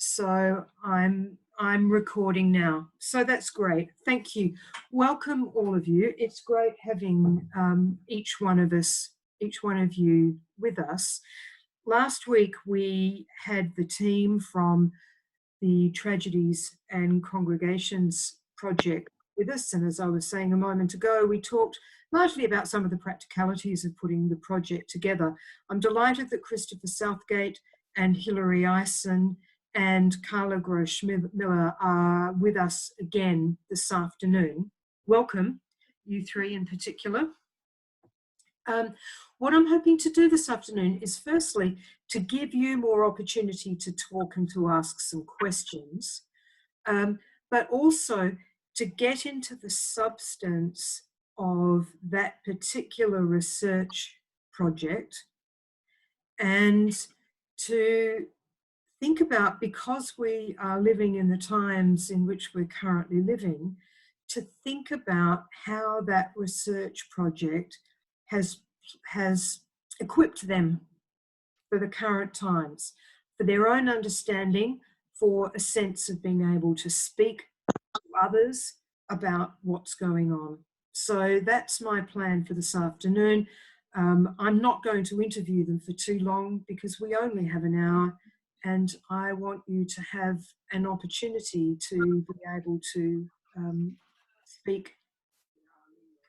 So I'm recording now. So that's great. Thank you. Welcome all of you. It's great having each one of you with us. Last week we had the team from the Tragedies and Congregations project with us, and as I was saying a moment ago, we talked largely about some of the practicalities of putting the project together. I'm delighted that Christopher Southgate and Hilary Eisen and Carla Grosch-Miller are with us again this afternoon. Welcome, you three in particular. What I'm hoping to do this afternoon is firstly to give you more opportunity to talk and to ask some questions, but also to get into the substance of that particular research project and to think about, because we are living in the times in which we're currently living, to think about how that research project has equipped them for the current times, for their own understanding, for a sense of being able to speak to others about what's going on. So that's my plan for this afternoon. I'm not going to interview them for too long because we only have an hour, and I want you to have an opportunity to be able to speak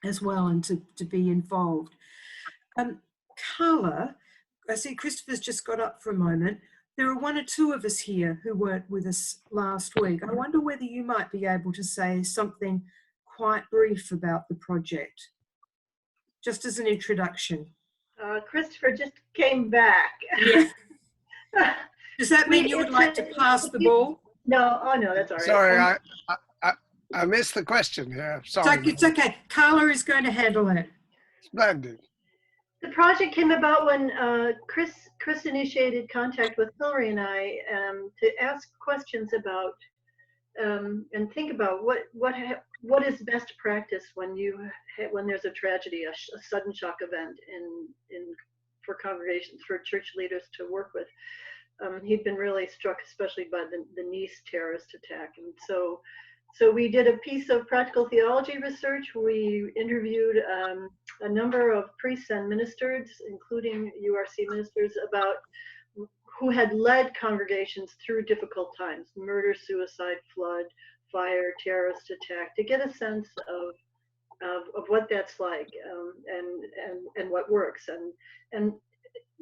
as well and to be involved. Carla, I see Christopher's just got up for a moment. There are one or two of us here who weren't with us last week. I wonder whether you might be able to say something quite brief about the project, just as an introduction. Christopher just came back. Yeah. Does that mean you would like to pass the ball? No, oh no, that's all right. Sorry, I missed the question here. Sorry. It's okay. Carla is going to handle it. Splendid. The project came about when Chris initiated contact with Hilary and I to ask questions about and think about what is best practice when there's a tragedy, a sudden shock event for congregations, for church leaders to work with. He'd been really struck, especially by the Nice terrorist attack, and so we did a piece of practical theology research. We interviewed a number of priests and ministers, including URC ministers, about who had led congregations through difficult times: murder, suicide, flood, fire, terrorist attack, to get a sense of what that's like and what works. And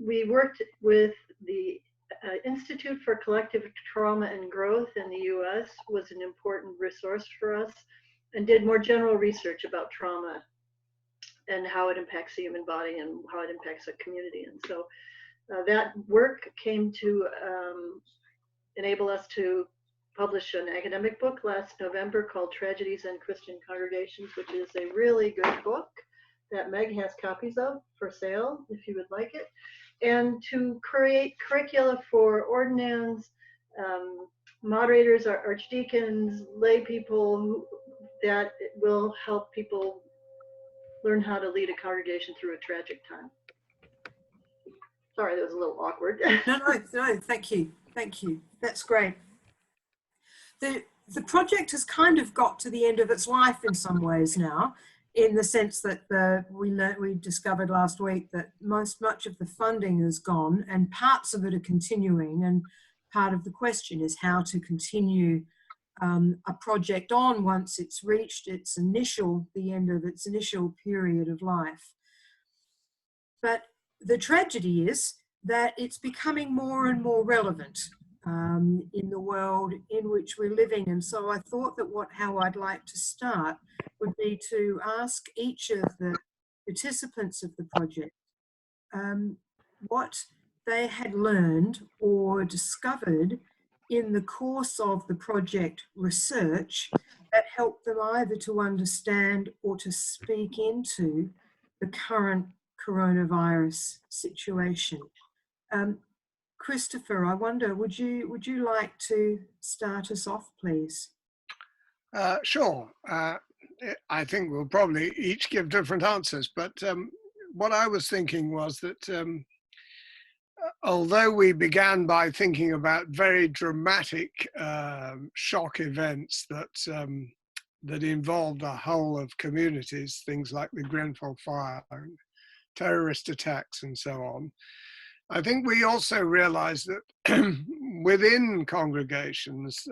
we worked with the Institute for Collective Trauma and Growth in the US was an important resource for us, and did more general research about trauma and how it impacts the human body and how it impacts a community. And so that work came to enable us to publish an academic book last November called Tragedies and Christian Congregations, which is a really good book that Meg has copies of for sale if you would like it, and to create curricula for ordinands, moderators, archdeacons, lay people, that will help people learn how to lead a congregation through a tragic time. Sorry, that was a little awkward. No, thank you. That's great. The project has kind of got to the end of its life in some ways now, in the sense that we discovered last week that much of the funding is gone and parts of it are continuing, and part of the question is how to continue a project on once it's reached the end of its initial period of life. But the tragedy is that it's becoming more and more relevant in the world in which we're living. And so I thought that how I'd like to start would be to ask each of the participants of the project what they had learned or discovered in the course of the project research that helped them either to understand or to speak into the current coronavirus situation. Christopher, I wonder, would you like to start us off, please? Sure. I think we'll probably each give different answers, but what I was thinking was that although we began by thinking about very dramatic shock events that involved the whole of communities, things like the Grenfell fire, terrorist attacks and so on, I think we also realized that within congregations,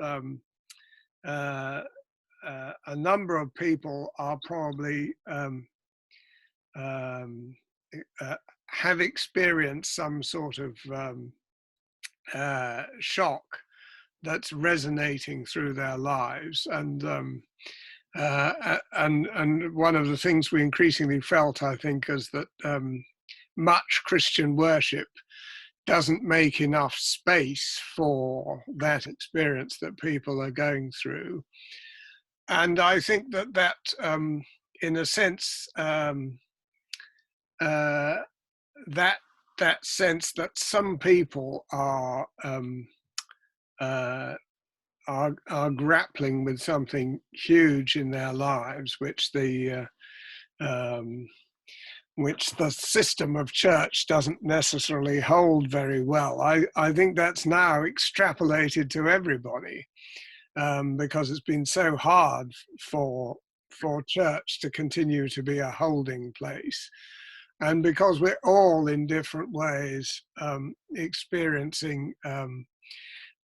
a number of people are probably have experienced some sort of shock that's resonating through their lives, and one of the things we increasingly felt, I think, is that much Christian worship doesn't make enough space for that experience that people are going through. And I think that in a sense, that sense that some people are grappling with something huge in their lives, which the system of church doesn't necessarily hold very well. I think that's now extrapolated to everybody, because it's been so hard for church to continue to be a holding place. And because we're all in different ways experiencing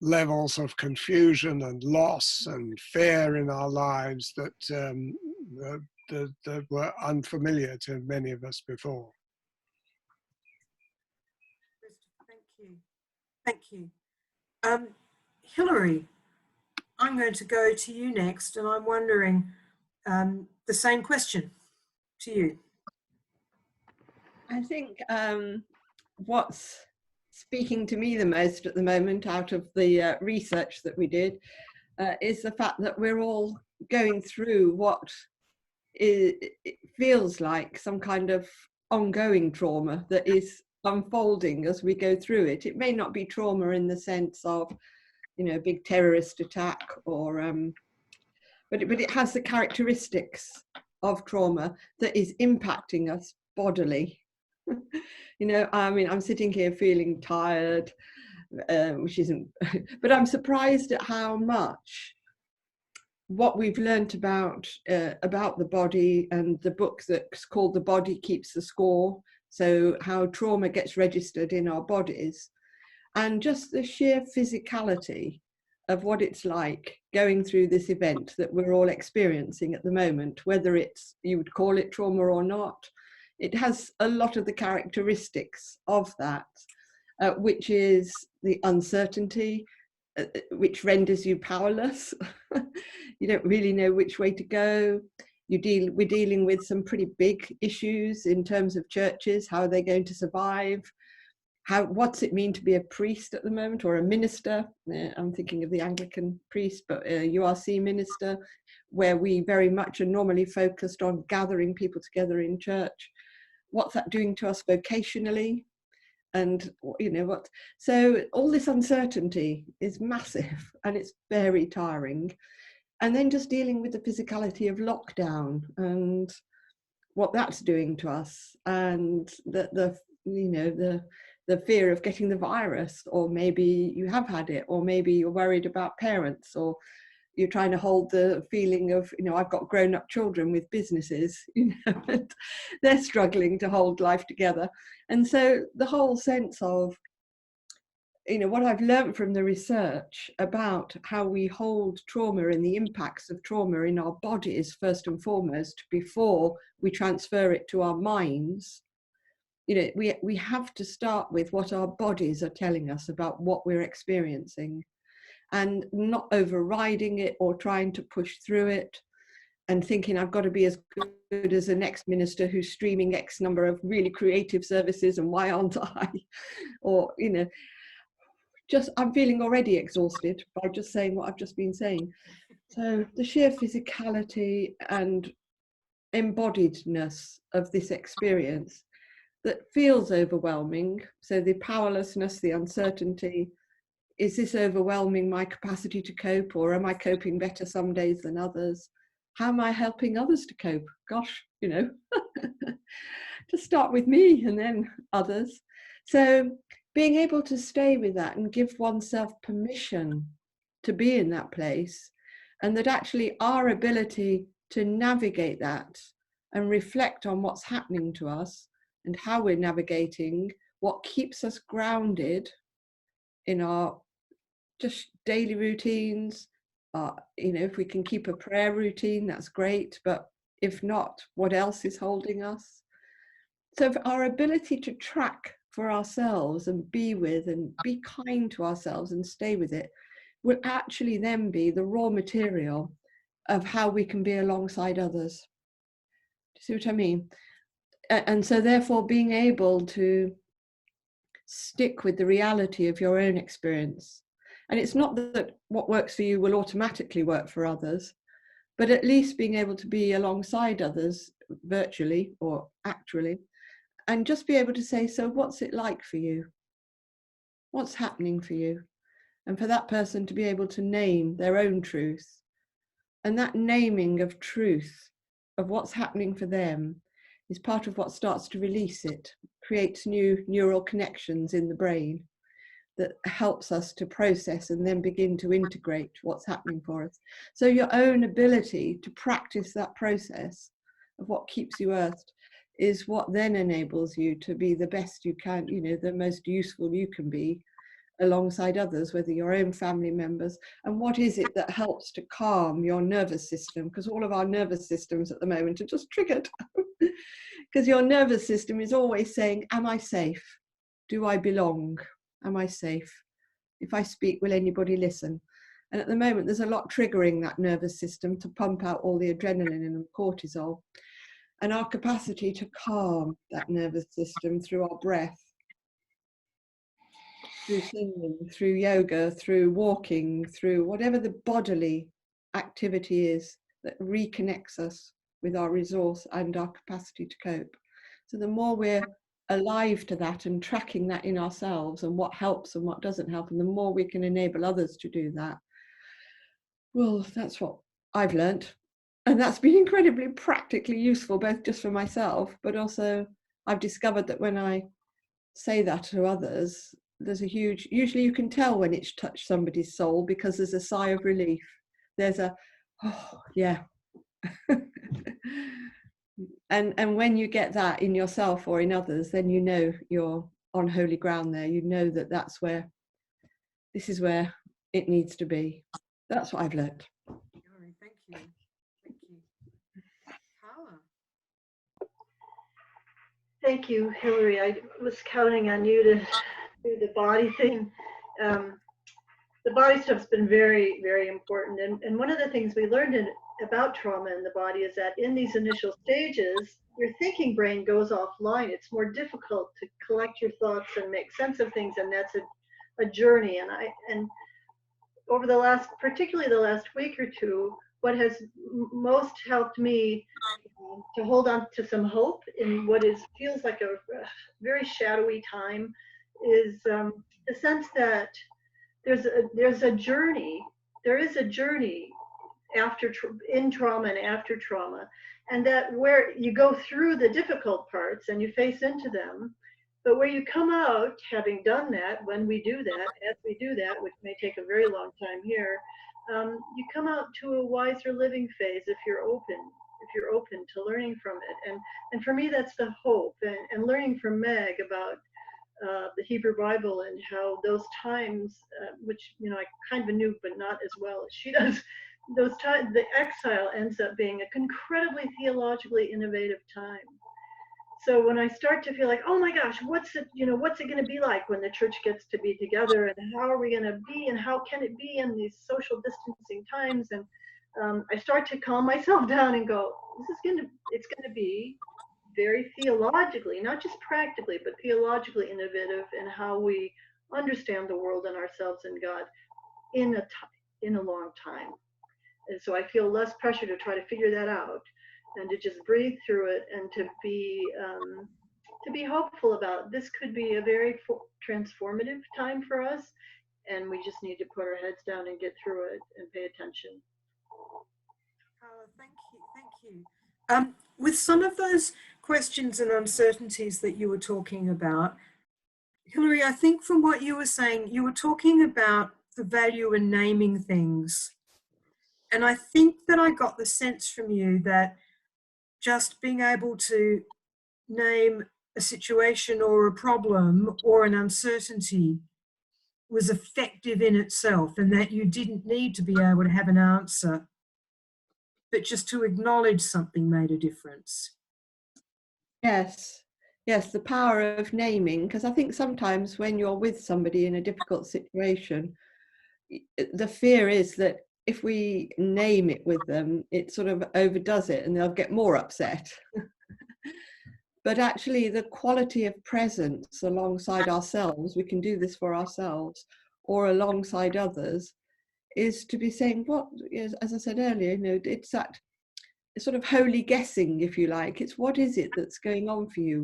levels of confusion and loss and fear in our lives that were unfamiliar to many of us before. Thank you. Thank you. Hilary, I'm going to go to you next, and I'm wondering the same question to you. I think what's speaking to me the most at the moment out of the research that we did is the fact that we're all going through what it feels like some kind of ongoing trauma that is unfolding as we go through it. It may not be trauma in the sense of, you know, a big terrorist attack or, but it has the characteristics of trauma that is impacting us bodily. You know, I mean, I'm sitting here feeling tired, which isn't, but I'm surprised at how much what we've learnt about the body, and the book that's called The Body Keeps the Score, so how trauma gets registered in our bodies, and just the sheer physicality of what it's like going through this event that we're all experiencing at the moment, whether it's, you would call it trauma or not. It has a lot of the characteristics of that, which is the uncertainty, which renders you powerless. You don't really know which way to go. We're dealing with some pretty big issues in terms of churches. How are they going to survive? What's it mean to be a priest at the moment, or a minister? I'm thinking of the Anglican priest, but a URC minister, where we very much are normally focused on gathering people together in church. What's that doing to us vocationally? And, you know, what? So all this uncertainty is massive, and it's very tiring. And then just dealing with the physicality of lockdown and what that's doing to us, and the fear of getting the virus, or maybe you have had it, or maybe you're worried about parents, or you're trying to hold the feeling of, you know, I've got grown-up children with businesses, you know, and they're struggling to hold life together. And so the whole sense of, you know, what I've learned from the research about how we hold trauma and the impacts of trauma in our bodies, first and foremost, before we transfer it to our minds. You know, we have to start with what our bodies are telling us about what we're experiencing, and not overriding it or trying to push through it and thinking I've got to be as good as the next minister who's streaming X number of really creative services, and why aren't I? Or, you know, just I'm feeling already exhausted by just saying what I've just been saying. So the sheer physicality and embodiedness of this experience that feels overwhelming. So the powerlessness, the uncertainty, is this overwhelming my capacity to cope, or am I coping better some days than others? How am I helping others to cope? Gosh, you know, just start with me and then others. So being able to stay with that and give oneself permission to be in that place, and that actually our ability to navigate that and reflect on what's happening to us and how we're navigating, what keeps us grounded in our just daily routines. If we can keep a prayer routine, that's great, but if not, what else is holding us? So our ability to track for ourselves and be with and be kind to ourselves and stay with it will actually then be the raw material of how we can be alongside others. Do you see what I mean? And so therefore being able to stick with the reality of your own experience. And it's not that what works for you will automatically work for others, but at least being able to be alongside others virtually or actually, and just be able to say, so what's it like for you? What's happening for you? And for that person to be able to name their own truth. And that naming of truth, of what's happening for them, is part of what starts to release it, creates new neural connections in the brain that helps us to process and then begin to integrate what's happening for us. So your own ability to practice that process of what keeps you earthed is what then enables you to be the best you can, the most useful you can be alongside others, whether your own family members. And what is it that helps to calm your nervous system? Because all of our nervous systems at the moment are just triggered. Because your nervous system is always saying, am I safe? Do I belong? Am I safe? If I speak, will anybody listen? And at the moment, there's a lot triggering that nervous system to pump out all the adrenaline and cortisol. And our capacity to calm that nervous system through our breath, through singing, through yoga, through walking, through whatever the bodily activity is that reconnects us with our resource and our capacity to cope. So the more we're alive to that and tracking that in ourselves and what helps and what doesn't help, and the more we can enable others to do that, well, that's what I've learned. And that's been incredibly practically useful, both just for myself, but also I've discovered that when I say that to others, there's a huge, usually you can tell when it's touched somebody's soul because there's a sigh of relief. There's a, oh, yeah. And when you get that in yourself or in others, then you know you're on holy ground there. You know that that's where, this is where it needs to be. That's what I've learned. Thank you. Thank you. Carla. Thank you, Hillary. I was counting on you to do the body thing. The body stuff's been very, very important. And one of the things we learned about trauma in the body is that in these initial stages, your thinking brain goes offline. It's more difficult to collect your thoughts and make sense of things, and that's a journey. And over particularly the last week or two, what has most helped me to hold on to some hope in what feels like a very shadowy time is the sense that there's a journey. There is a journey in trauma and after trauma, and that where you go through the difficult parts and you face into them, but where you come out having done that, as we do that, which may take a very long time here, you come out to a wiser living phase if you're open to learning from it. And for me, that's the hope. And learning from Meg about the Hebrew Bible and how those times, which I kind of knew, but not as well as she does, those times, the exile ends up being an incredibly theologically innovative time. So when I start to feel like, oh my gosh, what's it going to be like when the church gets to be together, and how are we going to be, and how can it be in these social distancing times? And I start to calm myself down and go, it's going to be very theologically, not just practically, but theologically innovative in how we understand the world and ourselves and God in a long time. And so I feel less pressure to try to figure that out, and to just breathe through it, and to be hopeful about this. Could be a very transformative time for us, and we just need to put our heads down and get through it and pay attention. Thank you. With some of those questions and uncertainties that you were talking about, Hilary, I think from what you were saying, you were talking about the value in naming things. And I think that I got the sense from you that just being able to name a situation or a problem or an uncertainty was effective in itself, and that you didn't need to be able to have an answer, but just to acknowledge something made a difference. Yes, yes, the power of naming, because I think sometimes when you're with somebody in a difficult situation, the fear is that if we name it with them, it sort of overdoes it and they'll get more upset. But actually, the quality of presence alongside ourselves, we can do this for ourselves or alongside others, is to be saying, what, as I said earlier, you know, it's that sort of holy guessing, if you like. It's what is it that's going on for you?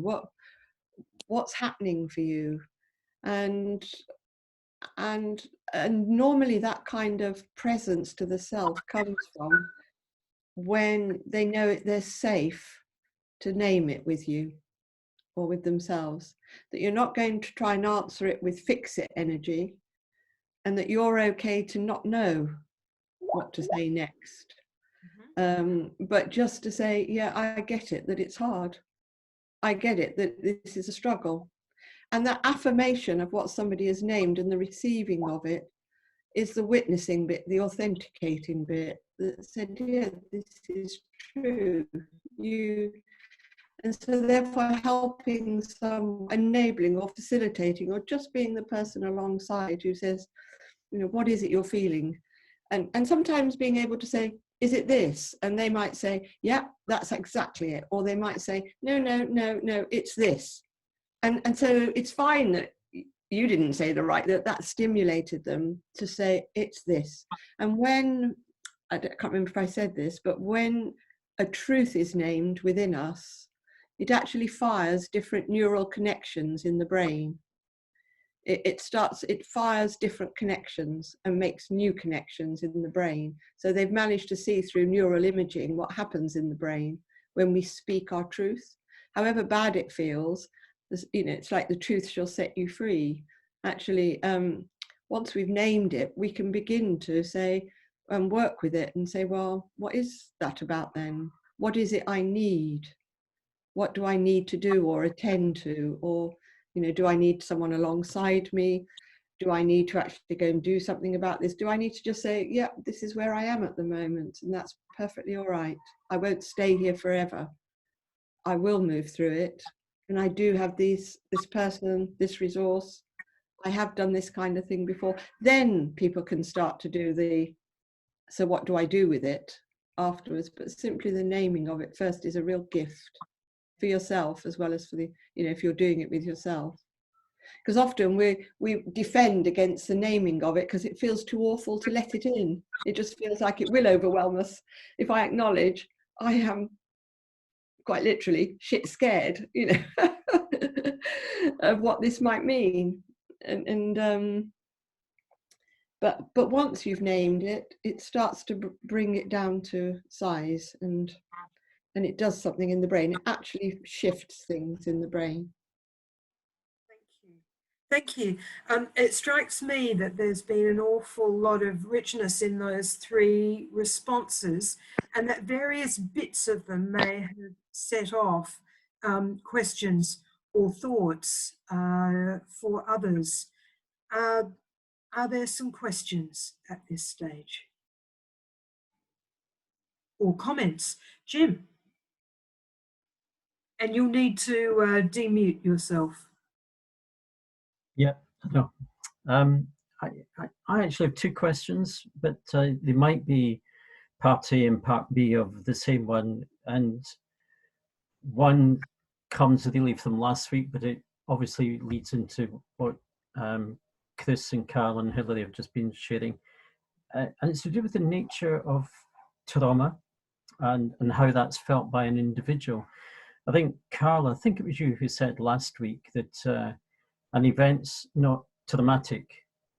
What's happening for you? And normally that kind of presence to the self comes from when they know they're safe to name it with you or with themselves, that you're not going to try and answer it with fix it energy, and that you're okay to not know what to say next. But just to say, yeah, I get it, that it's hard. I get it, that this is a struggle. And that affirmation of what somebody has named and the receiving of it is the witnessing bit, the authenticating bit that said, yeah, this is true. And so therefore helping some, enabling or facilitating, or just being the person alongside who says, you know, what is it you're feeling? And sometimes being able to say, is it this? And they might say, yeah, that's exactly it. Or they might say, no, it's this. And so it's fine that you didn't say the right, that stimulated them to say, it's this. And when, I can't remember if I said this, but when a truth is named within us, it actually fires different neural connections in the brain. It fires different connections and makes new connections in the brain. So they've managed to see through neural imaging what happens in the brain when we speak our truth. However bad it feels, you know, it's like the truth shall set you free. Actually, once we've named it, we can begin to say and work with it and say, well, what is that about then? What is it I need? What do I need to do or attend to? Or, you know, do I need someone alongside me? Do I need to actually go and do something about this? Do I need to just say, yeah, this is where I am at the moment, and that's perfectly all right. I won't stay here forever. I will move through it. And I do have this person, this resource. I have done this kind of thing before. Then people can start to do so what do I do with it afterwards? But simply the naming of it first is a real gift for yourself, as well as for if you're doing it with yourself. Because often we defend against the naming of it because it feels too awful to let it in. It just feels like it will overwhelm us. If I acknowledge I am quite literally shit scared, of what this might mean. But once you've named it, it starts to bring it down to size, and it does something in the brain. It actually shifts things in the brain. Thank you. It strikes me that there's been an awful lot of richness in those three responses, and that various bits of them may have set off questions or thoughts for others. Are there some questions at this stage? Or comments? Jim? And you'll need to demute yourself. Yeah, no. I actually have two questions, but they might be part A and part B of the same one. And one comes really from last week, but it obviously leads into what Chris and Carl and Hilary have just been sharing. And it's to do with the nature of trauma and how that's felt by an individual. I think, Carl, I think it was you who said last week that an event's not traumatic.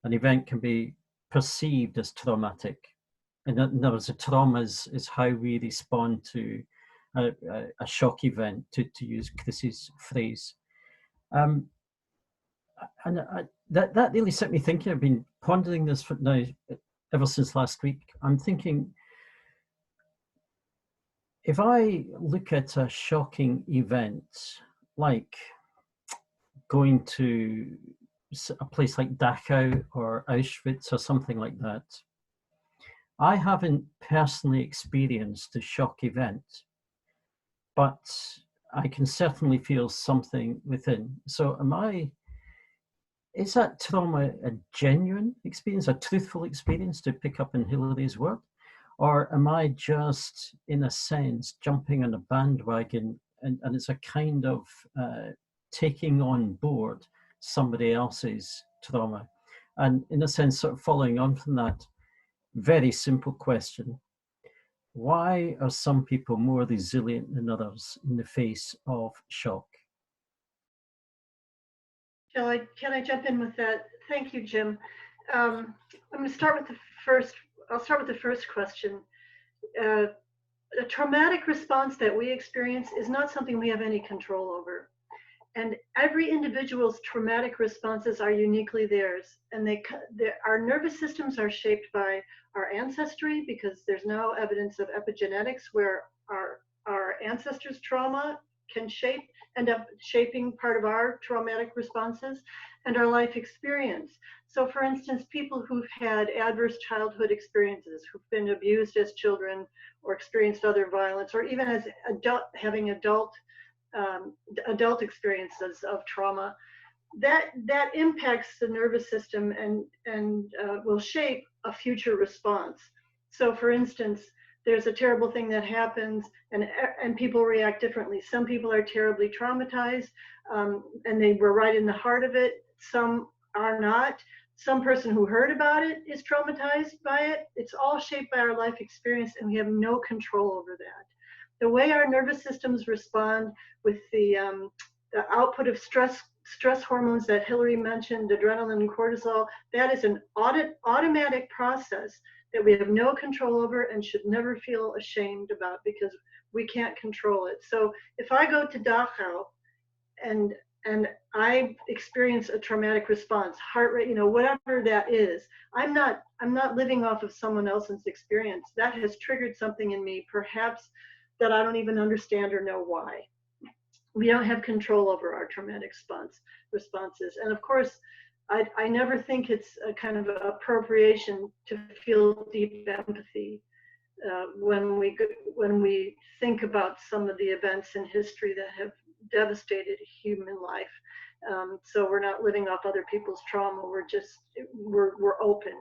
An event can be perceived as traumatic. In other words, a trauma is how we respond to a shock event, to use Chris's phrase. that really set me thinking. I've been pondering this for now ever since last week. I'm thinking, if I look at a shocking event like going to a place like Dachau or Auschwitz or something like that, I haven't personally experienced a shock event, but I can certainly feel something within. So is that trauma a genuine experience, a truthful experience, to pick up in Hilary's word? Or am I just, in a sense, jumping on a bandwagon and it's a kind of taking on board somebody else's trauma? And in a sense, sort of following on from that, very simple question: why are some people more resilient than others in the face of shock? Can I jump in with that? Thank you, Jim. I'm going to start with the first. I'll start with the first question. A traumatic response that we experience is not something we have any control over. And every individual's traumatic responses are uniquely theirs. And our nervous systems are shaped by our ancestry, because there's now evidence of epigenetics where our ancestors' trauma can end up shaping part of our traumatic responses, and our life experience. So for instance, people who've had adverse childhood experiences, who've been abused as children or experienced other violence, or even as having adult experiences of trauma, that impacts the nervous system and will shape a future response. So for instance, there's a terrible thing that happens and people react differently. Some people are terribly traumatized and they were right in the heart of it. Some are not. Some person who heard about it is traumatized by it. It's all shaped by our life experience, and we have no control over that. The way our nervous systems respond with the output of stress hormones that Hilary mentioned, adrenaline and cortisol, that is an automatic process that we have no control over and should never feel ashamed about, because we can't control it. So if I go to Dachau and I experience a traumatic response, heart rate, whatever that is, I'm not living off of someone else's experience. That has triggered something in me, perhaps that I don't even understand or know why. We don't have control over our traumatic responses. And of course, I never think it's a kind of appropriation to feel deep empathy when we think about some of the events in history that have devastated human life. So we're not living off other people's trauma. We're open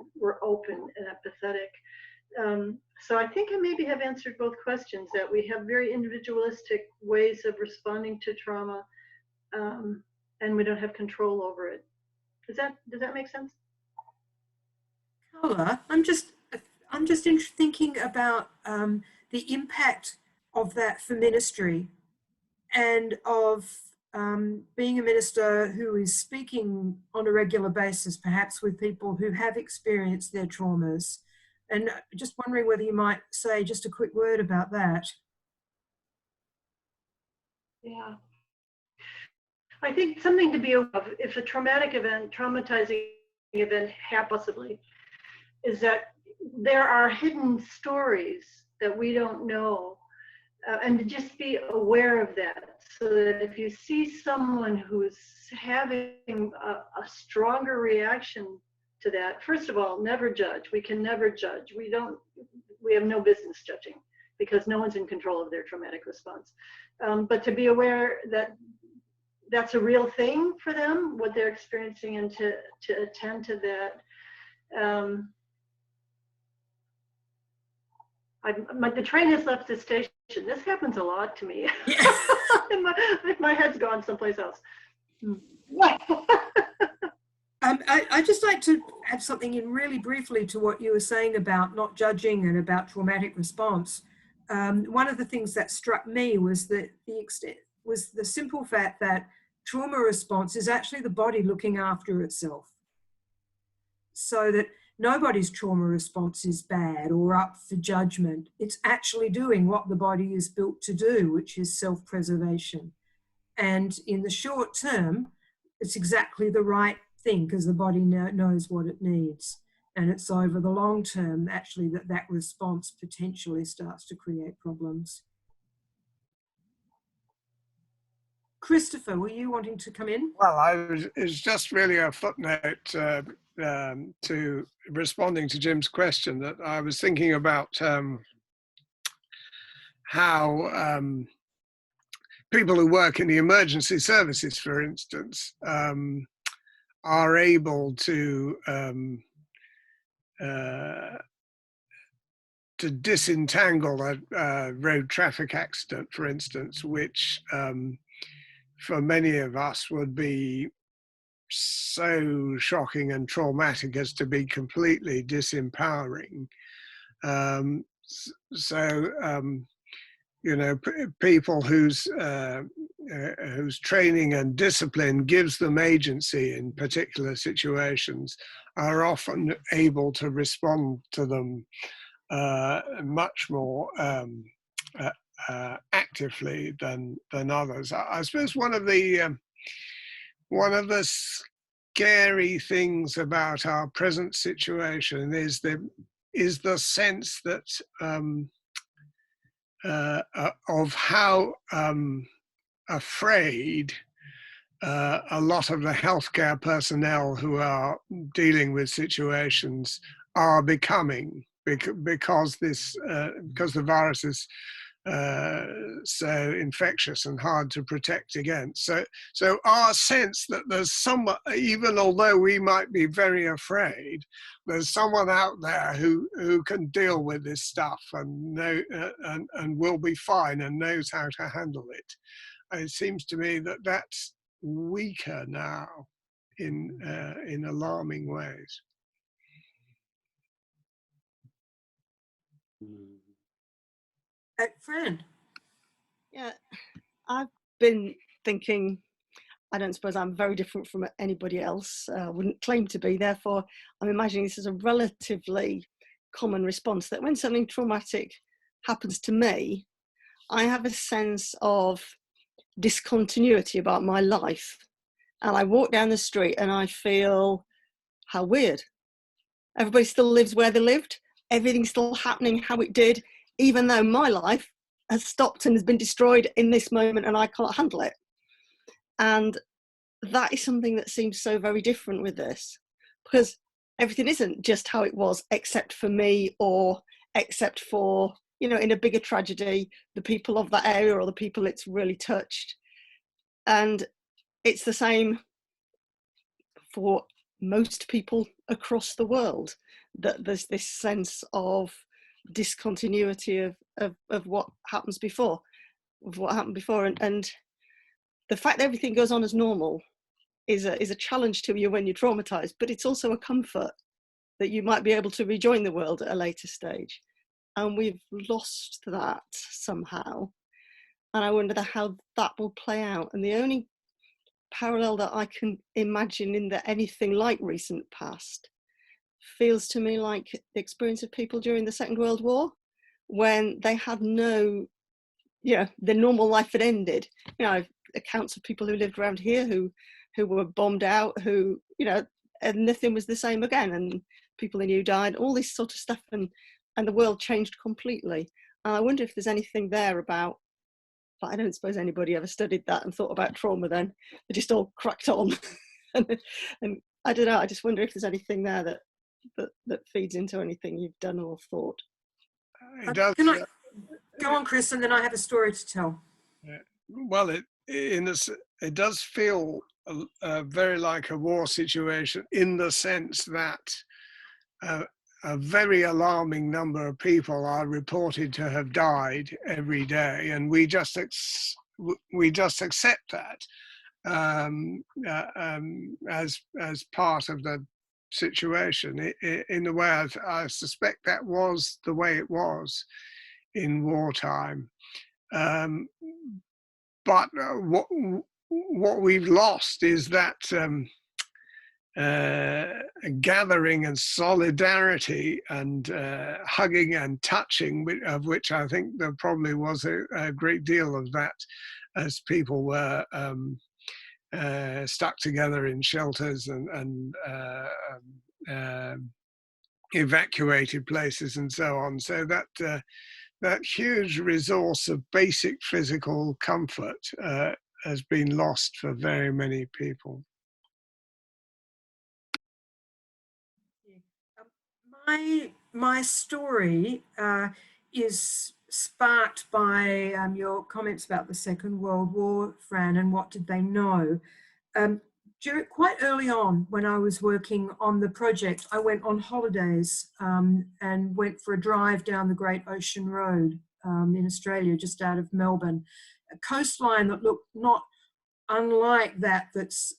and empathetic. So I think I maybe have answered both questions, that we have very individualistic ways of responding to trauma, and we don't have control over it. Does that make sense? Carla, I'm just thinking about the impact of that for ministry, and of being a minister who is speaking on a regular basis, perhaps with people who have experienced their traumas, and just wondering whether you might say just a quick word about that. Yeah. I think something to be aware of, if a traumatizing event happens, possibly, is that there are hidden stories that we don't know, and to just be aware of that, so that if you see someone who's having a stronger reaction to that, first of all, never judge. We can never judge. We have no business judging, because no one's in control of their traumatic response. But to be aware that that's a real thing for them, what they're experiencing, and to attend to that. The train has left the station. This happens a lot to me. Yeah. my head's gone someplace else. I'd just like to add something in really briefly to what you were saying about not judging and about traumatic response. One of the things that struck me was that the simple fact that trauma response is actually the body looking after itself. So that nobody's trauma response is bad or up for judgment. It's actually doing what the body is built to do, which is self-preservation. And in the short term, it's exactly the right thing because the body knows what it needs. And it's over the long term, actually, that response potentially starts to create problems. Christopher, were you wanting to come in? Well, it's just really a footnote to responding to Jim's question, that I was thinking about how people who work in the emergency services, for instance, are able to disentangle a road traffic accident, for instance, which for many of us would be so shocking and traumatic as to be completely disempowering. You know, people whose training and discipline gives them agency in particular situations are often able to respond to them much more actively than others. I suppose one of the scary things about our present situation is the sense that of how afraid a lot of the healthcare personnel who are dealing with situations are becoming, because the virus is so infectious and hard to protect against. So our sense that there's someone, even although we might be very afraid, there's someone out there who can deal with this stuff and and will be fine and knows how to handle it. It seems to me that that's weaker now in alarming ways. Fran. Yeah, I've been thinking, I don't suppose I'm very different from anybody else. Wouldn't claim to be. Therefore, I'm imagining this is a relatively common response, that when something traumatic happens to me, I have a sense of discontinuity about my life. And I walk down the street and I feel, how weird. Everybody still lives where they lived. Everything's still happening how it did, even though my life has stopped and has been destroyed in this moment and I can't handle it. And that is something that seems so very different with this, because everything isn't just how it was, except for me, or except for, you know, in a bigger tragedy, the people of that area or the people it's really touched. And it's the same for most people across the world, that there's this sense of discontinuity of what happens before, and the fact that everything goes on as normal is a challenge to you when you're traumatized, but it's also a comfort that you might be able to rejoin the world at a later stage. And we've lost that somehow, and I wonder how that will play out. And the only parallel that I can imagine in anything like recent past feels to me like the experience of people during the Second World War, when they had no, you know, their normal life had ended. You know, accounts of people who lived around here who were bombed out, who, you know, and nothing was the same again, and people they knew died, all this sort of stuff, and the world changed completely. And I wonder if there's anything there about, but I don't suppose anybody ever studied that and thought about trauma then. They just all cracked on. and I don't know, I just wonder if there's anything there that feeds into anything you've done or thought. It does, go on, Chris, and then I have a story to tell. Well, it does feel very like a war situation, in the sense that a very alarming number of people are reported to have died every day, and we just accept that as part of the situation. In a way, I suspect that was the way it was in wartime. But what we've lost is that gathering and solidarity and hugging and touching, of which I think there probably was a great deal of that as people were stuck together in shelters and evacuated places and so on. So that huge resource of basic physical comfort has been lost for very many people. My story is sparked by your comments about the Second World War, Fran, and what did they know. Quite early on, when I was working on the project, I went on holidays and went for a drive down the Great Ocean Road in Australia, just out of Melbourne, a coastline that looked not unlike that's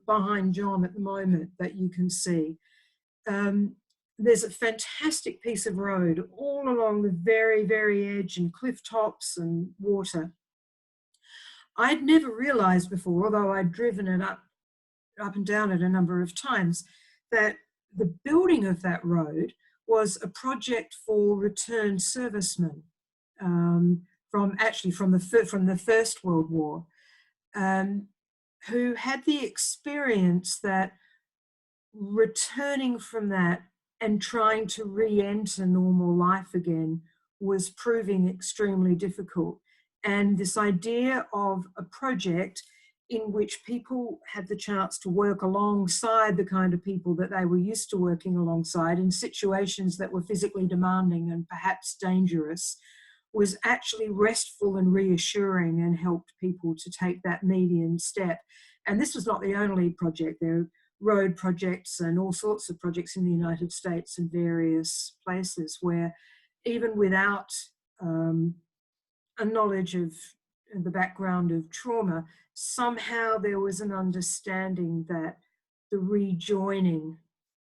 behind John at the moment that you can see. There's a fantastic piece of road all along the very, very edge, and cliff tops and water. I'd never realized before, although I'd driven it up and down it a number of times, that the building of that road was a project for returned servicemen from the First World War, who had the experience that returning from that and trying to re-enter normal life again was proving extremely difficult. And this idea of a project in which people had the chance to work alongside the kind of people that they were used to working alongside in situations that were physically demanding and perhaps dangerous was actually restful and reassuring, and helped people to take that median step. And this was not the only project. There are road projects and all sorts of projects in the United States and various places where, even without a knowledge of the background of trauma, somehow there was an understanding that the rejoining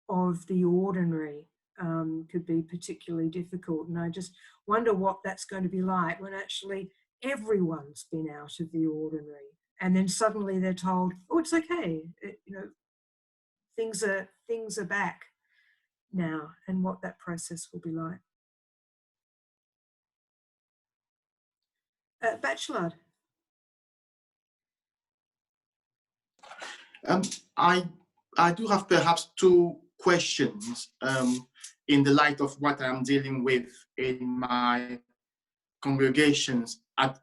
of the ordinary could be particularly difficult. And I just wonder what that's going to be like when actually everyone's been out of the ordinary, and then suddenly they're told, oh, it's okay, things are back now, and what that process will be like. Bachelard. I do have perhaps two questions in the light of what I'm dealing with in my congregations at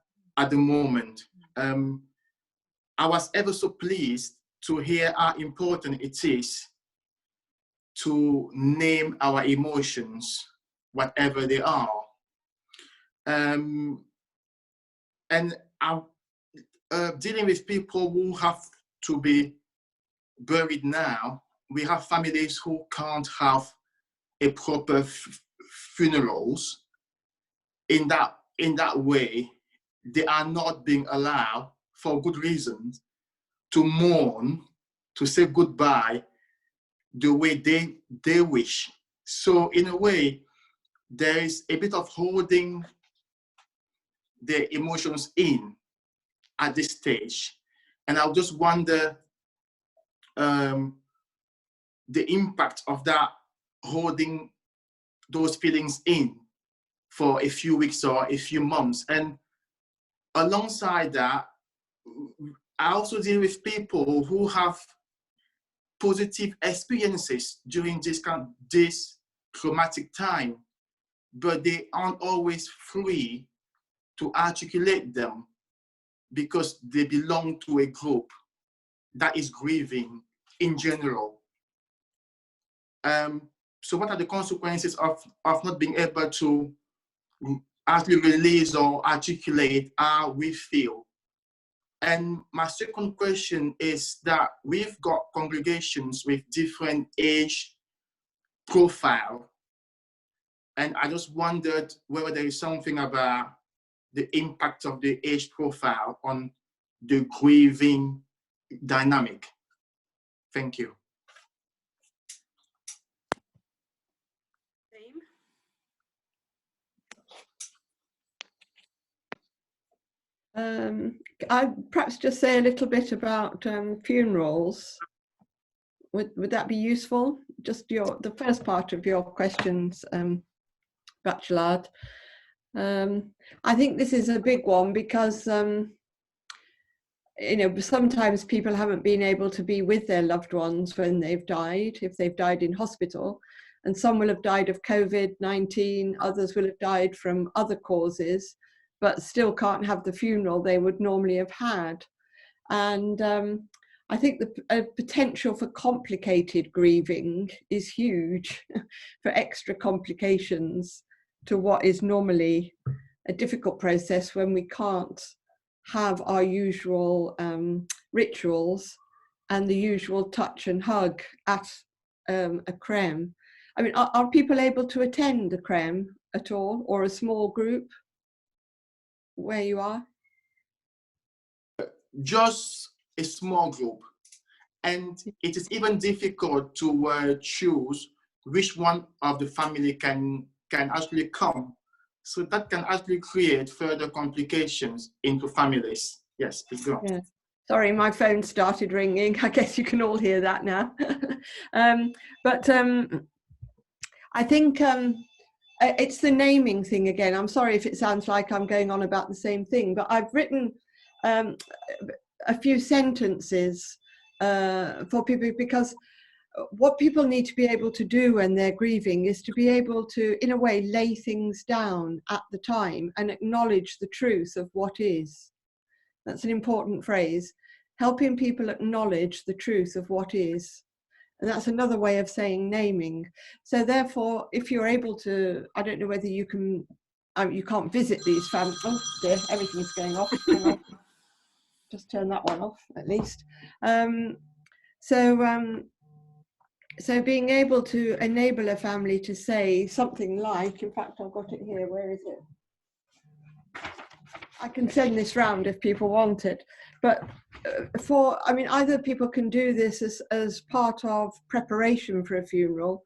the moment. I was ever so pleased to hear how important it is to name our emotions, whatever they are. And I'm dealing with people who have to be buried now. We have families who can't have a proper funerals. In that way, they are not being allowed, for good reasons, to mourn, to say goodbye the way they wish. So in a way, there is a bit of holding their emotions in at this stage. And I just wonder the impact of that, holding those feelings in for a few weeks or a few months. And alongside that, I also deal with people who have positive experiences during this traumatic time, but they aren't always free to articulate them because they belong to a group that is grieving in general. So what are the consequences of not being able to actually release or articulate how we feel? And my second question is that we've got congregations with different age profile. And I just wondered whether there is something about the impact of the age profile on the grieving dynamic. Thank you. I'd perhaps just say a little bit about funerals. Would that be useful? Just the first part of your questions, Bachelard. I think this is a big one because you know, sometimes people haven't been able to be with their loved ones when they've died, if they've died in hospital, and some will have died of COVID-19, others will have died from other causes, but still can't have the funeral they would normally have had. And I think the potential for complicated grieving is huge, for extra complications to what is normally a difficult process when we can't have our usual rituals and the usual touch and hug at a creme. I mean, are people able to attend a creme at all, or a small group where you are? Just a small group. And it is even difficult to choose which one of the family can actually come. So that can actually create further complications into families. Yes, please go on. Yeah. Sorry, my phone started ringing. I guess you can all hear that now. I think it's the naming thing again. I'm sorry if it sounds like I'm going on about the same thing, but I've written a few sentences for people, because what people need to be able to do when they're grieving is to be able to, in a way, lay things down at the time and acknowledge the truth of what is. That's an important phrase, helping people acknowledge the truth of what is. And that's another way of saying naming. So therefore, if you're able to, I don't know whether you can, you can't visit these families. Oh dear, everything's going off. Hang on. Just turn that one off at least. So being able to enable a family to say something like, in fact, I've got it here, where is it? I can send this round if people want it, but I mean, either people can do this as part of preparation for a funeral,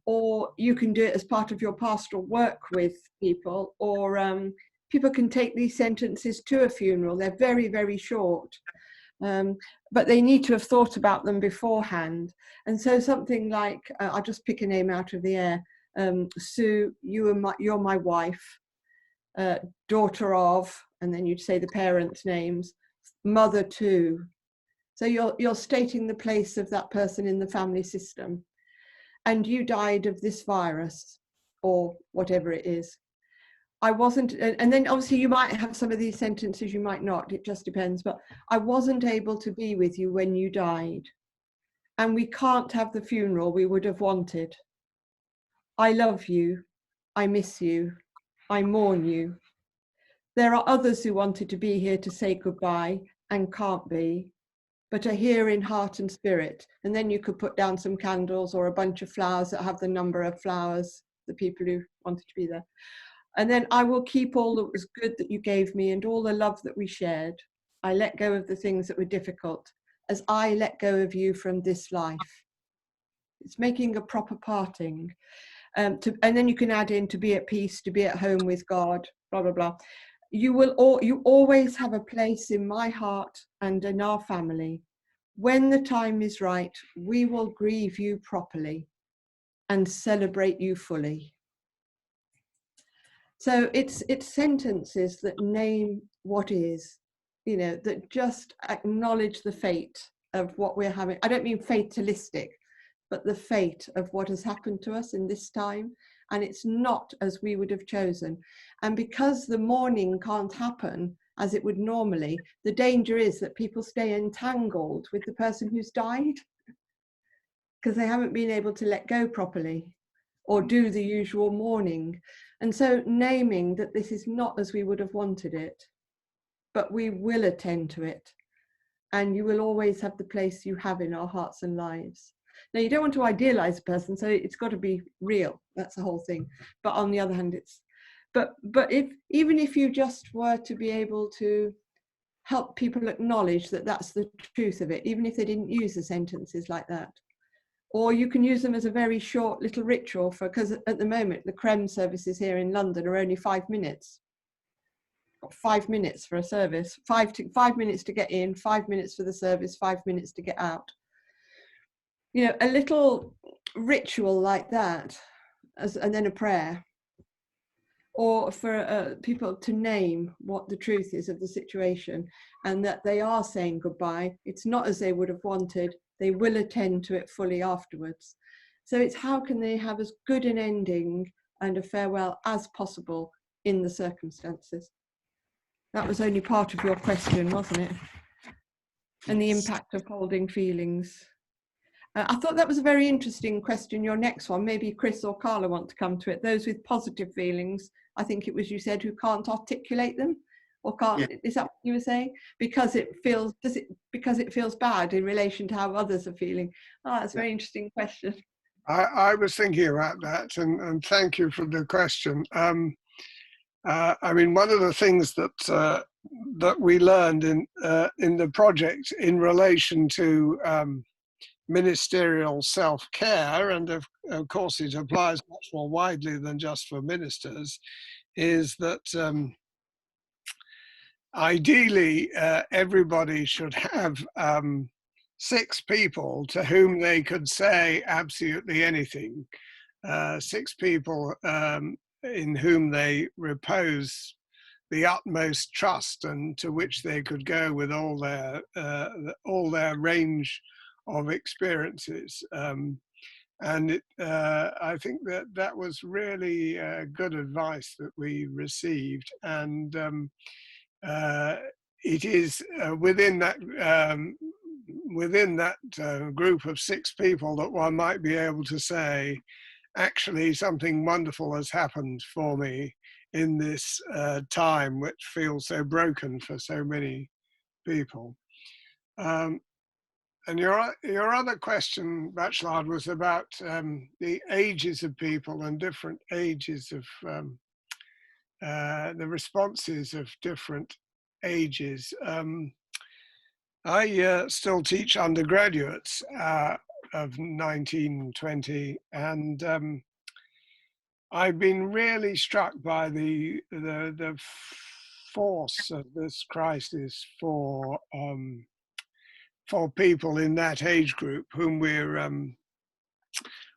or you can do it as part of your pastoral work with people, or people can take these sentences to a funeral. They're very, very short. But they need to have thought about them beforehand. And so something like, I'll just pick a name out of the air. Sue, you're my wife, daughter of, and then you'd say the parents' names, mother to. So you're stating the place of that person in the family system. And you died of this virus, or whatever it is. I wasn't, and then obviously you might have some of these sentences, you might not, it just depends, but I wasn't able to be with you when you died, and we can't have the funeral we would have wanted. I love you, I miss you, I mourn you. There are others who wanted to be here to say goodbye and can't be, but are here in heart and spirit. And then you could put down some candles or a bunch of flowers that have the number of flowers, the people who wanted to be there. And then I will keep all that was good that you gave me and all the love that we shared. I let go of the things that were difficult as I let go of you from this life. It's making a proper parting. And then you can add in to be at peace, to be at home with God, blah, blah, blah. You always have a place in my heart and in our family. When the time is right, we will grieve you properly and celebrate you fully. So it's sentences that name what is, you know, that just acknowledge the fate of what we're having. I don't mean fatalistic, but the fate of what has happened to us in this time. And it's not as we would have chosen. And because the mourning can't happen as it would normally, the danger is that people stay entangled with the person who's died because they haven't been able to let go properly or do the usual mourning. And so naming that this is not as we would have wanted it, but we will attend to it. And you will always have the place you have in our hearts and lives. Now, you don't want to idealize a person, so it's got to be real. That's the whole thing. But on the other hand, but even if you just were to be able to help people acknowledge that that's the truth of it, even if they didn't use the sentences like that. Or you can use them as a very short little ritual because at the moment, the creme services here in London are only 5 minutes. 5 minutes for a service, 5 minutes to get in, 5 minutes for the service, 5 minutes to get out. You know, a little ritual like that, and then a prayer, or for people to name what the truth is of the situation, and that they are saying goodbye. It's not as they would have wanted. They will attend to it fully afterwards. So it's how can they have as good an ending and a farewell as possible in the circumstances. That was only part of your question, wasn't it? And the impact of holding feelings. I thought that was a very interesting question, your next one. Maybe Chris or Carla want to come to it. Those with positive feelings, I think it was you said, who can't articulate them, or can't, Yeah. is that what you were saying? Because it feels, because it feels bad in relation to how others are feeling. Oh, that's a very interesting question. I was thinking about that, and thank you for the question. I mean, one of the things that that we learned in the project in relation to ministerial self-care, and of course it applies much more widely than just for ministers, is that ideally everybody should have 6 people to whom they could say absolutely anything, 6 people in whom they repose the utmost trust, and to which they could go with all their range of experiences. And I think that was really good advice that we received, and it is within that group of 6 people that one might be able to say, actually something wonderful has happened for me in this time which feels so broken for so many people. And your other question, Bachelard, was about the ages of people and different ages of the responses of different ages. I still teach undergraduates of 19, 20, and I've been really struck by the force of this crisis for people in that age group, whom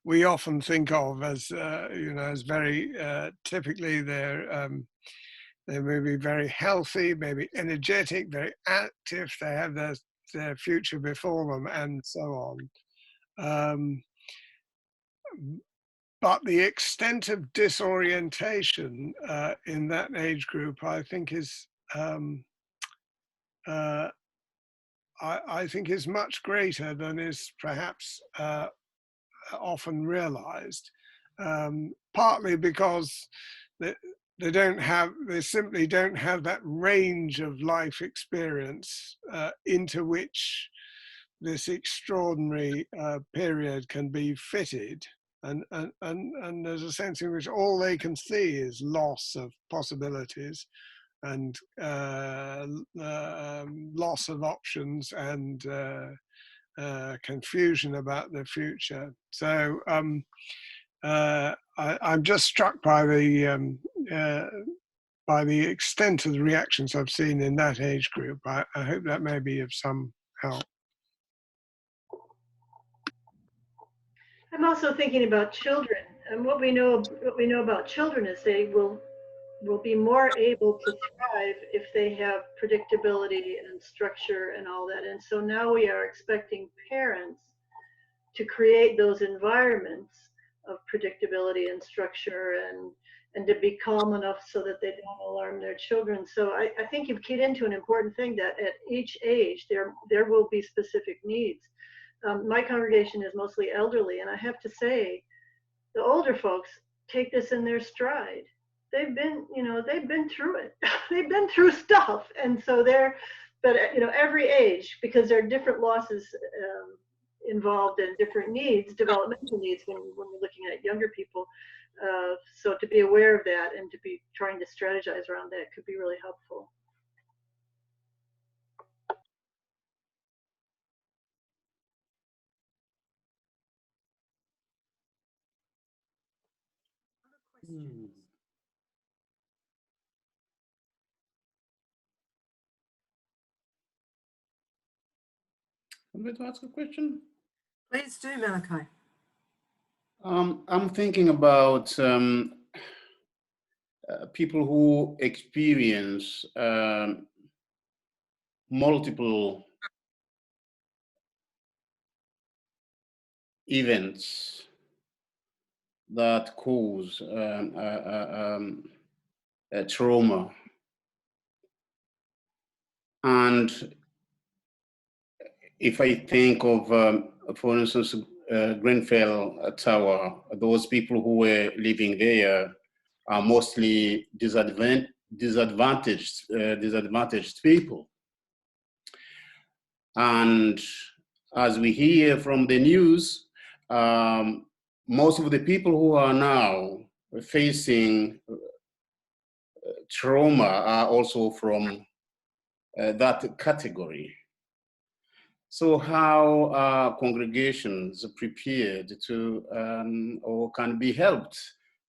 we often think of as as very typically they may be very healthy, maybe energetic, very active. They have their future before them, and so on. But the extent of disorientation in that age group, I think, is I think is much greater than is perhaps often realized. Partly because they simply don't have that range of life experience into which this extraordinary period can be fitted. And there's a sense in which all they can see is loss of possibilities, and loss of options, and confusion about the future. So I'm just struck by the extent of the reactions I've seen in that age group. I hope that may be of some help. I'm also thinking about children, and what we know about children is they will be more able to thrive if they have predictability and structure and all that. And so now we are expecting parents to create those environments of predictability and structure, and to be calm enough so that they don't alarm their children. So I think you've keyed into an important thing, that at each age there will be specific needs. My congregation is mostly elderly, and I have to say, the older folks take this in their stride. They've been through it. They've been through stuff, and so but every age, because there are different losses involved and different needs, developmental needs, when we're looking at younger people. So to be aware of that and to be trying to strategize around that could be really helpful. I'm going to ask a question. Please do, Malachi. I'm thinking about people who experience multiple events that cause trauma. And if I think of, for instance, Grenfell Tower, those people who were living there are mostly disadvantaged people. And as we hear from the news, most of the people who are now facing trauma are also from that category. So how are congregations prepared to, or can be helped,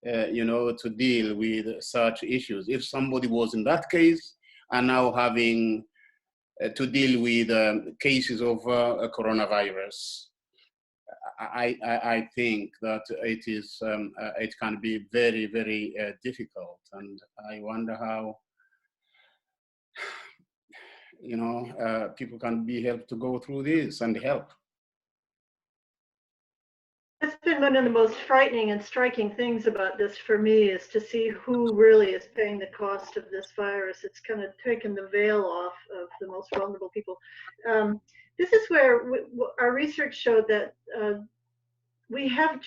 to deal with such issues? If somebody was in that case and now having to deal with cases of coronavirus, I think that it can be very, very difficult, and I wonder how people can be helped to go through this and help. That's been one of the most frightening and striking things about this for me, is to see who really is paying the cost of this virus. It's kind of taken the veil off of the most vulnerable people. This is where our research showed that we have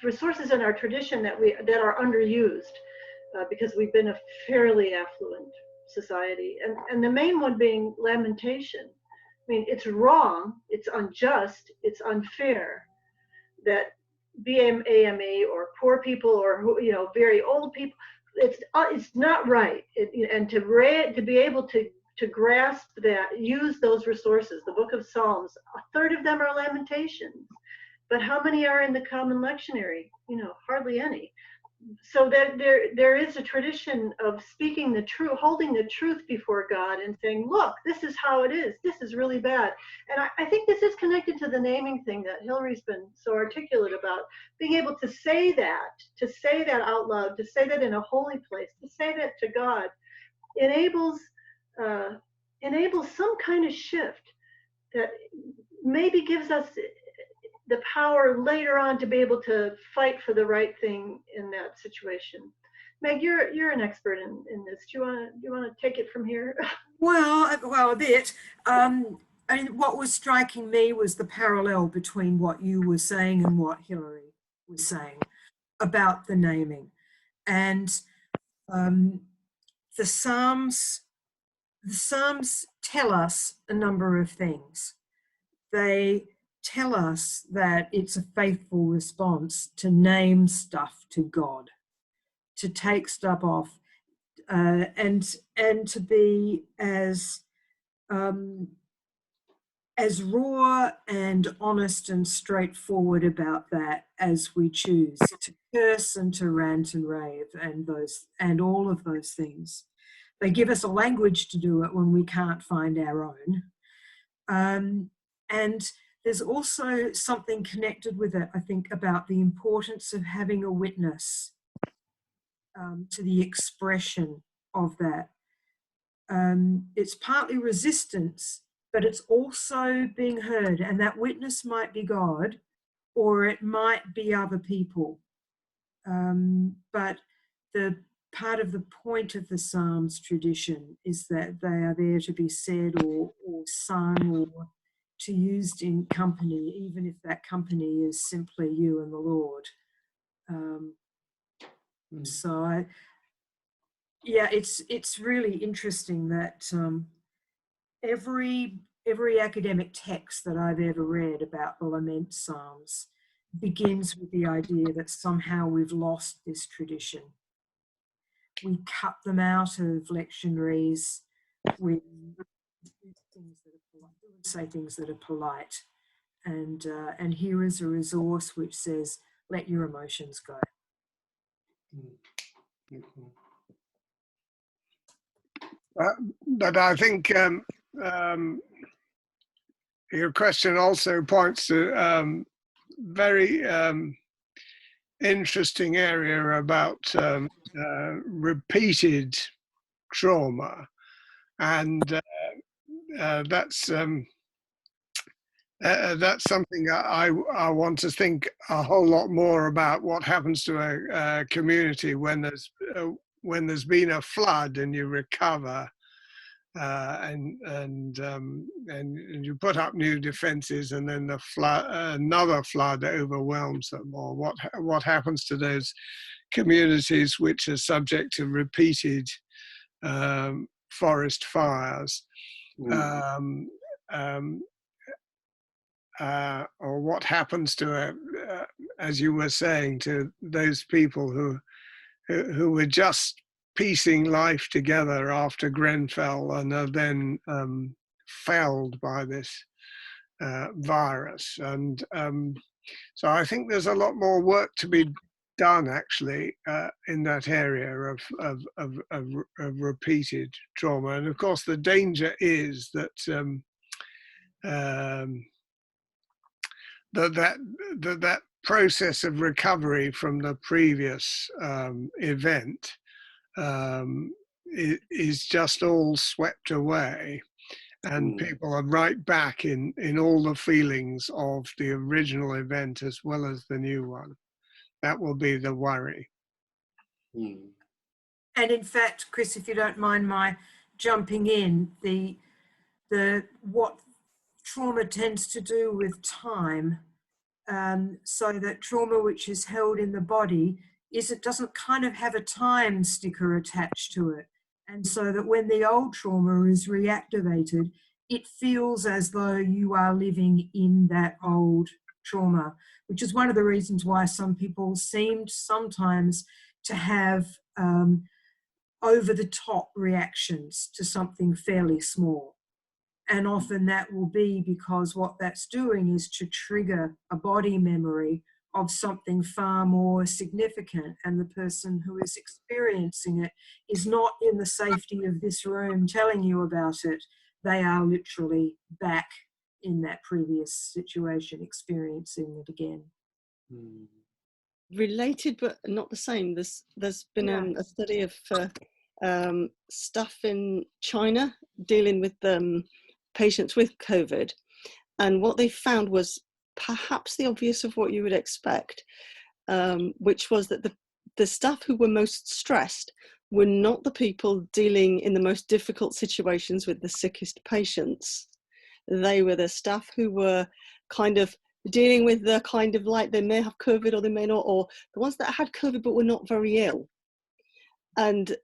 resources in our tradition that are underused because we've been a fairly affluent society, and the main one being lamentation. I mean, it's wrong, it's unjust, it's unfair that BAME or poor people or very old people, it's not right. And to be able to grasp that, use those resources. The Book of Psalms, a third of them are lamentations, but how many are in the Common Lectionary? Hardly any. So that there is a tradition of speaking the truth, holding the truth before God and saying, look, this is how it is. This is really bad. And I think this is connected to the naming thing that Hillary's been so articulate about. Being able to say that out loud, to say that in a holy place, to say that to God, enables some kind of shift that maybe gives us the power later on to be able to fight for the right thing in that situation. Meg, you're an expert in this. Do you want to take it from here? Well, a bit. I mean, what was striking me was the parallel between what you were saying and what Hillary was saying about the naming, and the Psalms tell us a number of things. They tell us that it's a faithful response to name stuff to God, to take stuff off, and to be as raw and honest and straightforward about that as we choose, to curse and to rant and rave and all of those things. They give us a language to do it when we can't find our own. And there's also something connected with it, I think, about the importance of having a witness to the expression of that. It's partly resistance, but it's also being heard, and that witness might be God, or it might be other people. But the part of the point of the Psalms tradition is that they are there to be said or sung or to used in company, even if that company is simply you and the Lord. So it's really interesting that every academic text that I've ever read about the lament psalms begins with the idea that somehow we've lost this tradition. We cut them out of lectionaries. We say things that are polite, and here is a resource which says, let your emotions go. But I think your question also points to very interesting area about repeated trauma, and that's something I want to think a whole lot more about. What happens to a community when there's been a flood and you recover, and you put up new defences, and then another flood overwhelms them, or what happens to those communities which are subject to repeated forest fires. Or what happens to, as you were saying, to those people who were just piecing life together after Grenfell and are then felled by this virus. And so I think there's a lot more work to be done, actually, in that area of repeated trauma. And of course, the danger is that that process of recovery from the previous event is just all swept away, and people are right back in all the feelings of the original event as well as the new one. That will be the worry. And in fact, Chris, if you don't mind my jumping in, the what trauma tends to do with time, so that trauma which is held in the body it doesn't kind of have a time sticker attached to it. And so that when the old trauma is reactivated, it feels as though you are living in that old trauma, which is one of the reasons why some people seem sometimes to have over-the-top reactions to something fairly small. And often that will be because what that's doing is to trigger a body memory of something far more significant, and the person who is experiencing it is not in the safety of this room telling you about it. They are literally back in that previous situation, experiencing it again. Related but not the same. There's been a study of stuff in China dealing with patients with COVID, and what they found was perhaps the obvious of what you would expect, which was that the staff who were most stressed were not the people dealing in the most difficult situations with the sickest patients. They were the staff who were kind of dealing with the kind of like they may have COVID or they may not, or the ones that had COVID but were not very ill. And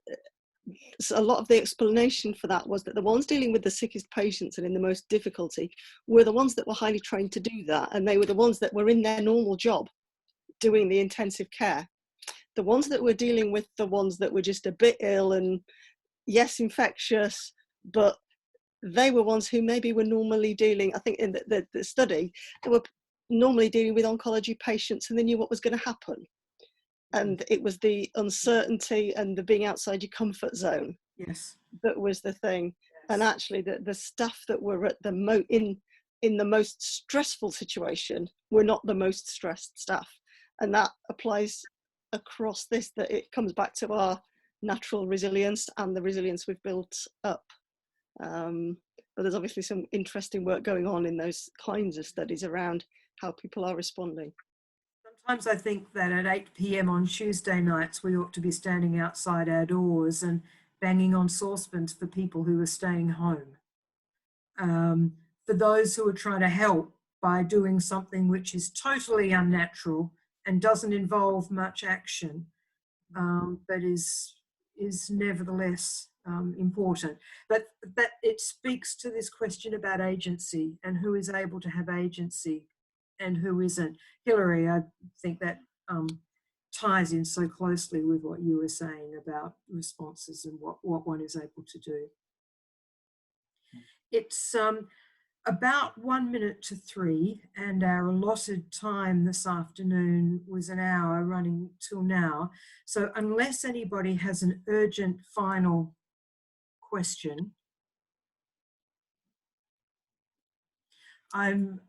so a lot of the explanation for that was that the ones dealing with the sickest patients and in the most difficulty were the ones that were highly trained to do that, and they were the ones that were in their normal job doing the intensive care. The ones that were dealing with the ones that were just a bit ill and yes, infectious, but they were ones who maybe were normally dealing, I think in the study, they were normally dealing with oncology patients and they knew what was going to happen. And it was the uncertainty and the being outside your comfort zone that was the thing. Yes. And actually the staff that were at the in the most stressful situation were not the most stressed staff. And that applies across this, that it comes back to our natural resilience and the resilience we've built up. But there's obviously some interesting work going on in those kinds of studies around how people are responding. Sometimes I think that at 8 p.m. on Tuesday nights, we ought to be standing outside our doors and banging on saucepans for people who are staying home. For those who are trying to help by doing something which is totally unnatural and doesn't involve much action, but is nevertheless important. But that it speaks to this question about agency and who is able to have agency and who isn't. Hilary, I think that ties in so closely with what you were saying about responses and what one is able to do. It's about 1 minute to 3, and our allotted time this afternoon was an hour, running till now. So unless anybody has an urgent final question, I'm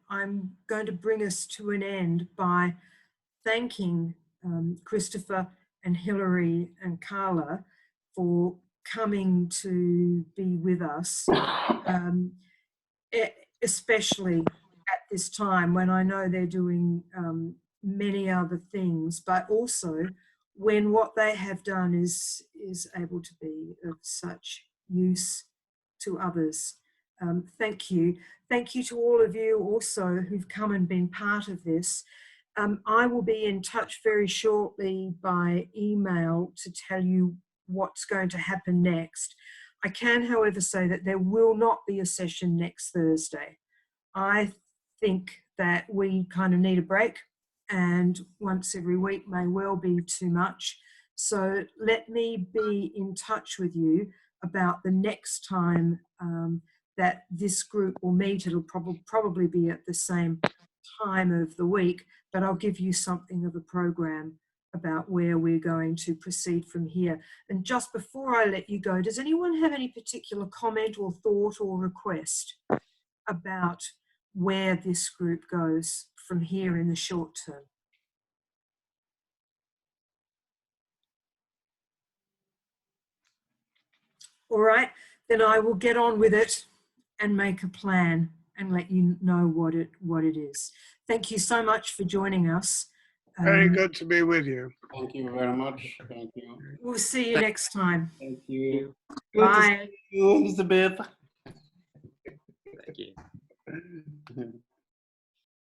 going to bring us to an end by thanking Christopher and Hilary and Carla for coming to be with us, especially at this time when I know they're doing many other things, but also when what they have done is able to be of such use to others. Thank you. Thank you to all of you also who've come and been part of this. I will be in touch very shortly by email to tell you what's going to happen next. I can, however, say that there will not be a session next Thursday. I think that we kind of need a break, and once every week may well be too much. So let me be in touch with you about the next time that this group will meet. It'll probably be at the same time of the week, but I'll give you something of a program about where we're going to proceed from here. And just before I let you go, does anyone have any particular comment or thought or request about where this group goes from here in the short term? All right, then I will get on with it and make a plan and let you know what it is. Thank you so much for joining us. Very good to be with you. Thank you very much. Thank you. We'll see you next time. Thank you. Bye. Good to see you, Elizabeth. Thank you.